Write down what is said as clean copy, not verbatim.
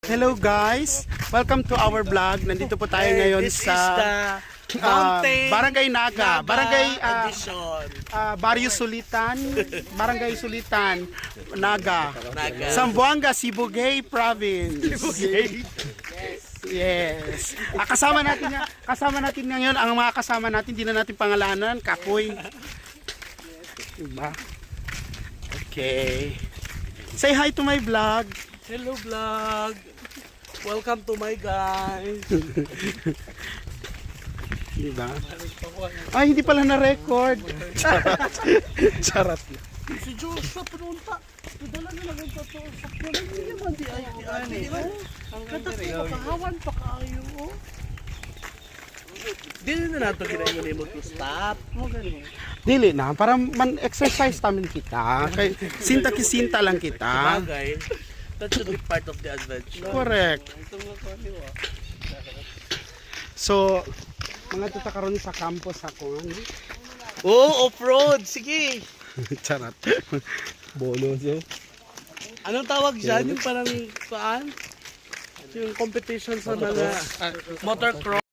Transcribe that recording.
Hello guys, welcome to our vlog. Nandito po tayo ngayon This sa is the Mountain Barangay Naga, Barangay Edition. Barrio Sulitan, Barangay Sulitan, Naga, Naga. Zamboanga, Sibugay Province. Yes. Kasama natin ngayon ang mga kasama natin, hindi na natin pangalanan, Kapoy. Diba? Okay. Say hi to my vlog. Hello vlog. Welcome to my guys. Diba? Ay, hindi pala na-record. Charot. Si Joshua pununta. Padala na lang ito sa sakyan. Hindi naman di ay. Katato kahawan pa kayo. Dili na nato ginayon mo to stop. Mo gani. Dili na, para man-exercise tamin kita. Kay sinta-kisinta lang kita. Bagay. That should be part of the adventure. Correct. So, mga tuta karon sa campus ako, ano? Oh, off-road. Sige. Charot. Bolo siya. Anong tawag dyan? Yung parang saan? Yung competition sa mga motocross.